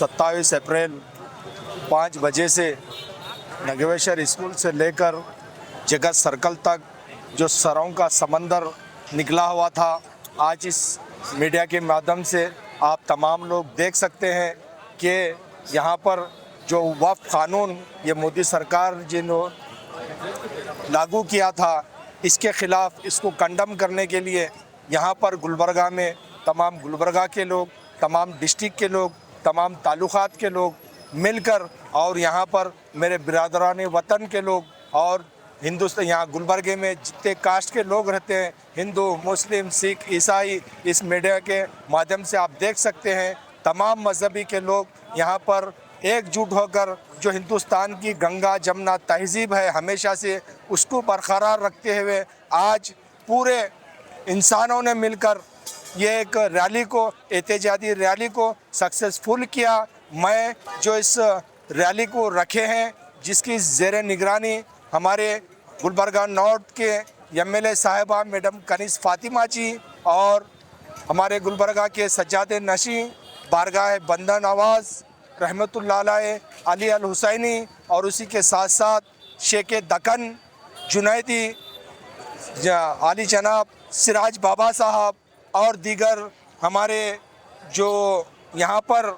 27 अप्रैल 5 बजे से नगवेश्वर स्कूल से लेकर जगत सर्कल तक जो सरों का समंदर निकला हुआ था, आज इस मीडिया के माध्यम से आप तमाम लोग देख सकते हैं कि यहाँ पर जो वक्फ कानून ये मोदी सरकार जिन्होंने लागू किया था, इसके ख़िलाफ़ इसको कंडम करने के लिए यहाँ पर गुलबर्गा में तमाम गुलबर्गा के लोग, तमाम डिस्ट्रिक्ट के लोग, तमाम तालुकात के लोग मिलकर और यहाँ पर मेरे बिरादरान वतन के लोग और हिंदुस्तान यहाँ गुलबर्गे में जितने कास्ट के लोग रहते हैं, हिंदू, मुस्लिम, सिख, ईसाई, इस मीडिया के माध्यम से आप देख सकते हैं तमाम मजहबी के लोग यहाँ पर एकजुट होकर जो हिंदुस्तान की गंगा जमुना तहजीब है हमेशा से, उसको बरकरार रखते हुए आज पूरे इंसानों ने मिलकर ये एक रैली को, एहतजाजी रैली को सक्सेसफुल किया। मैं जो इस रैली को रखे हैं, जिसकी ज़ेर निगरानी हमारे गुलबर्गा नॉर्थ के एमएलए साहिबा मैडम कनीज़ फातिमा जी और हमारे गुलबर्गा के सज्जादे नशी बारगाह बंदन आवाज़ रहमतुल्लाह अलैह अली अल हुसैनी और उसी के साथ साथ शेख दक्कन जुनैदी आली जनाब सिराज बाबा साहब और दीगर हमारे जो यहाँ पर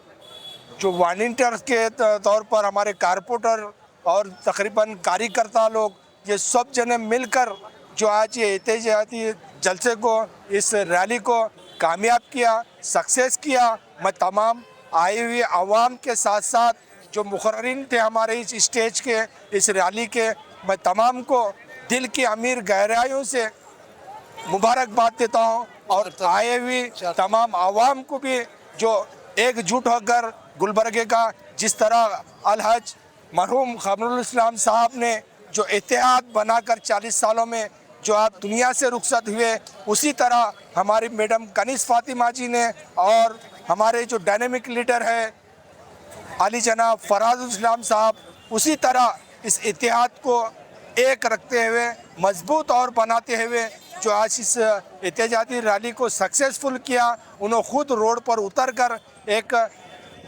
जो वॉलंटियर्स के तौर पर हमारे कारपोरेटर और तकरीबन कार्यकर्ता लोग, ये सब जने मिलकर जो आज ये एहतजाजी जलसे को, इस रैली को कामयाब किया, सक्सेस किया। मैं तमाम आई हुई आवाम के साथ साथ जो मुकर्रिन थे हमारे इस स्टेज के, इस रैली के, मैं तमाम को दिल की अमीर गहराइयों से मुबारकबाद देता हूँ और आए हुई तमाम आवाम को भी जो एकजुट होकर गुलबर्गे का जिस तरह अलहज मरहूम खमरुल इस्लाम साहब ने जो इत्तेहाद बनाकर 40 सालों में जो आप दुनिया से रुखसत हुए, उसी तरह हमारी मैडम कनीज़ फातिमा जी ने और हमारे जो डायनेमिक लीडर है अली जनाब फराजुल इस्लाम साहब, उसी तरह इस इत्तेहाद को एक रखते हुए, मजबूत और बनाते हुए जो आज इस एहतजाजी रैली को सक्सेसफुल किया। उन्होंने खुद रोड पर उतर कर, एक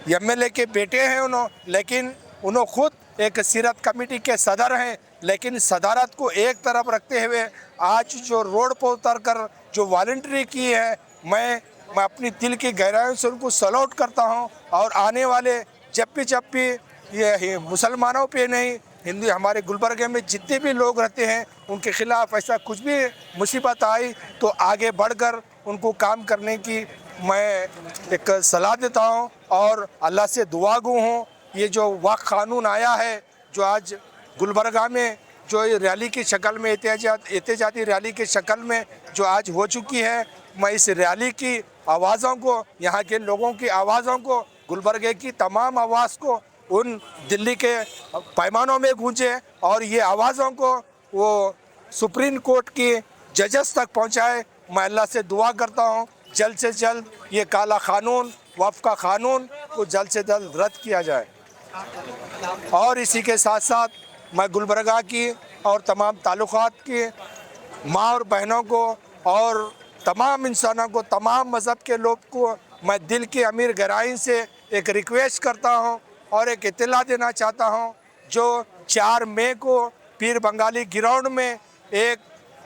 एमएलए के बेटे हैं उन्होंने, लेकिन उन्होंने खुद एक सीरत कमेटी के सदर हैं, लेकिन सदारत को एक तरफ रखते हुए आज जो रोड पर उतर कर जो वॉलंटरी की है, मैं अपनी दिल की गहराइयों से उनको सलूट करता हूं। और आने वाले जब भी ये मुसलमानों पे नहीं, हिंदू हमारे गुलबर्गे में जितने भी लोग रहते हैं, उनके ख़िलाफ़ ऐसा कुछ भी मुसीबत आई तो आगे बढ़कर उनको काम करने की मैं एक सलाह देता हूं और अल्लाह से दुआ गो हूँ। ये जो वक्फ कानून आया है, जो आज गुलबर्गा में जो रैली की शक्ल में, एहतजाजी रैली की शक्ल में जो आज हो चुकी है, मैं इस रैली की आवाज़ों को, यहाँ के लोगों की आवाज़ों को, गुलबर्गे की तमाम आवाज़ को उन दिल्ली के पैमानों में गूंजे और ये आवाज़ों को वो सुप्रीम कोर्ट की जजेस तक पहुँचाए। मैं अल्लाह से दुआ करता हूँ जल्द से जल्द ये काला कानून, वक्फ का कानून को जल्द से जल्द रद्द किया जाए। और इसी के साथ साथ मैं गुलबर्गा की और तमाम ताल्लुकात की माँ और बहनों को और तमाम इंसानों को, तमाम मज़हब के लोग को मैं दिल की अमीर गहराई से एक रिक्वेस्ट करता हूँ और एक इत्तला देना चाहता हूँ। जो 4 मई को पीर बंगाली ग्राउंड में एक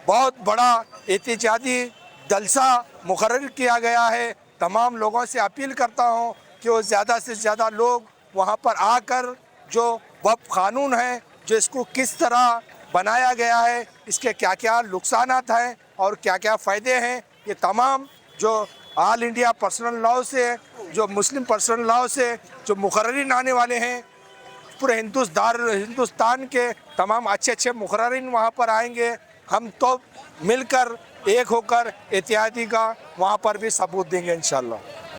बहुत बड़ा एहतजाजी जलसा मुकर्रर किया गया है, तमाम लोगों से अपील करता हूँ कि वो ज़्यादा से ज़्यादा लोग वहाँ पर आकर जो वक्फ कानून है, जो इसको किस तरह बनाया गया है, इसके क्या क्या नुकसानात हैं और क्या क्या फ़ायदे हैं, ये तमाम जो ऑल इंडिया पर्सनल लॉ से, जो मुस्लिम पर्सनल लॉ से जो मुकर्ररीन आने वाले हैं, पूरे हिंदुस्तान के तमाम अच्छे अच्छे मुकर्ररीन वहाँ पर आएंगे। हम तो मिलकर एक होकर एहतियाती का वहाँ पर भी सबूत देंगे इंशाअल्लाह।